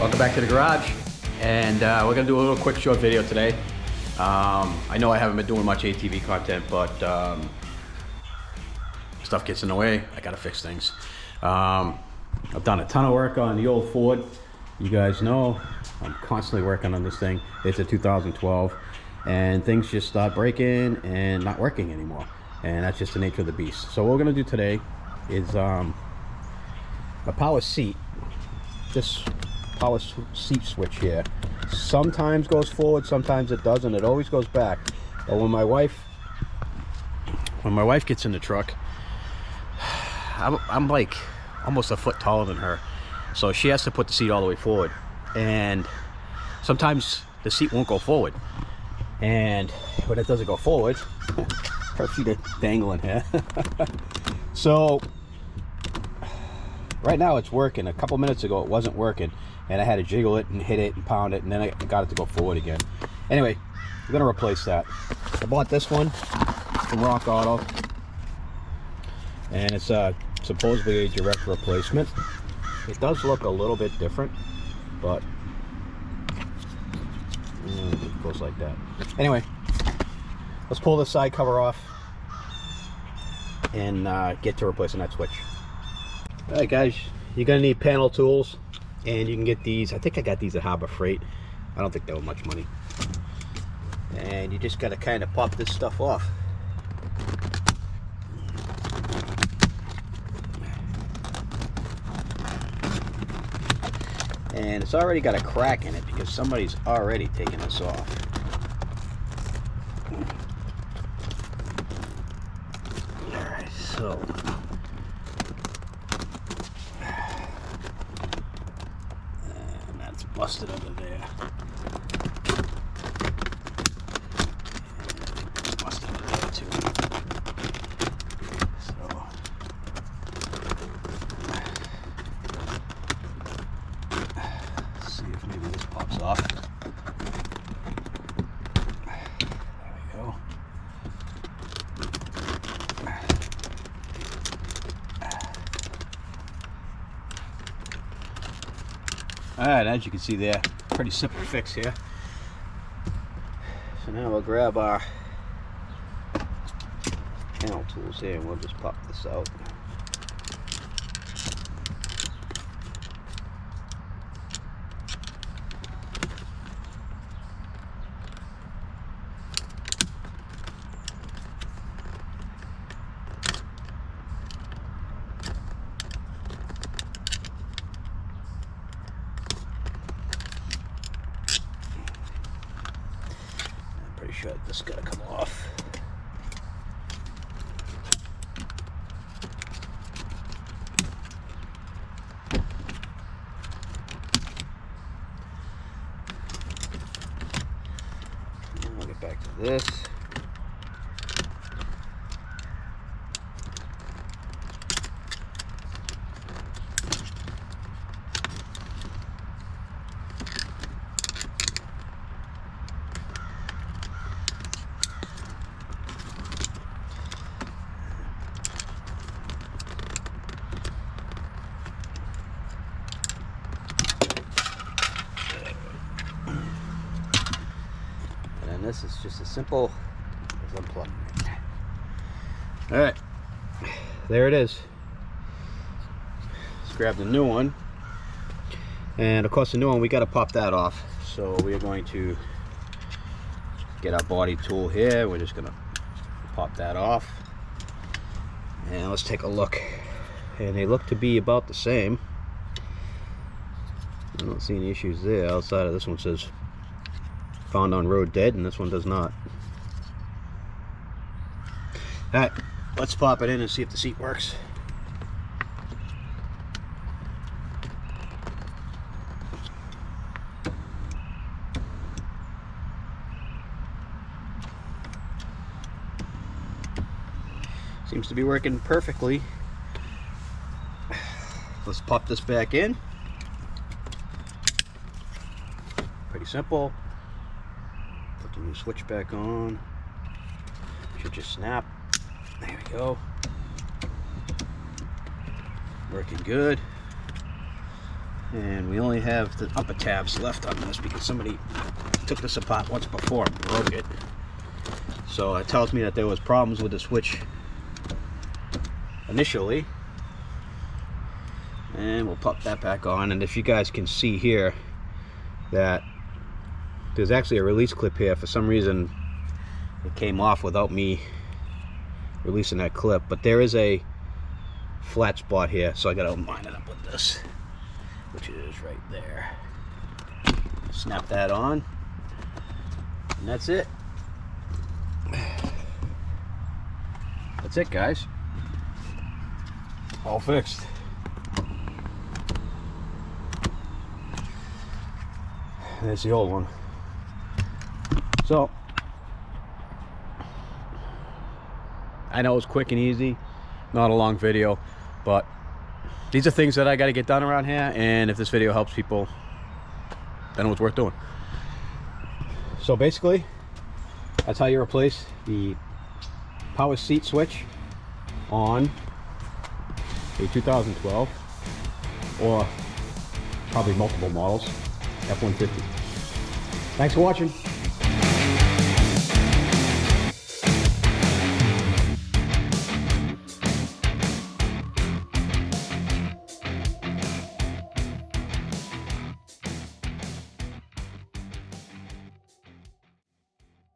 Welcome back to the garage, and we're gonna do a little quick short video today. I know I haven't been doing much ATV content, but stuff gets in the way. I gotta fix things. I've done a ton of work on the old Ford. You guys know I'm constantly working on this thing. It's a 2012, and things just start breaking and not working anymore, and that's just the nature of the beast. So what we're gonna do today is a power seat. This power seat switch here sometimes goes forward, sometimes it doesn't. It always goes back. But when my wife gets in the truck, I'm like almost a foot taller than her, so she has to put the seat all the way forward, and sometimes the seat won't go forward, and when it doesn't go forward, her feet are dangling here. So right now it's working. A couple minutes ago it wasn't working, and I had to jiggle it and hit it and pound it, and then I got it to go forward again. Anyway, we're gonna replace that. I bought this one from Rock Auto, and it's supposedly a direct replacement. It does look a little bit different, but it goes like that. Anyway, let's pull the side cover off and get to replacing that switch. Alright guys, you're gonna need panel tools, and you can get these. I think I got these at Harbor Freight. I don't think they were much money. And you just gotta kind of pop this stuff off. And it's already got a crack in it because somebody's already taken this off. Alright, so busted under there. And busted under there too. So let's see if maybe this pops off. There we go. Alright, as you can see there, pretty simple fix here. So now we'll grab our panel tools here, and we'll just pop this out. Pretty sure this is gonna come off. Now I'll get back to this. And this is just as simple as unplugging it. Alright, there it is. Let's grab the new one. And of course the new one, we got to pop that off. So we are going to get our body tool here. We're just going to pop that off. And let's take a look. And they look to be about the same. I don't see any issues there outside of this one says found on road dead, and this one does not. Alright, let's pop it in and see if the seat works. Seems to be working perfectly. Let's pop this back in. Pretty simple. Put the new switch back on. Should just snap. There we go. Working good. And we only have the upper tabs left on this because somebody took this apart once before and broke it. So it tells me that there was problems with the switch initially. And we'll pop that back on. And if you guys can see here that there's actually a release clip here. For some reason it came off without me releasing that clip, but there is a flat spot here, so I gotta line it up with this, which is right there. Snap that on, and that's it. That's it, guys. All fixed. There's the old one. So I know it's quick and easy, not a long video, but these are things that I got to get done around here, and if this video helps people, then it was worth doing. So basically, that's how you replace the power seat switch on a 2012, or probably multiple models, F-150. Thanks for watching.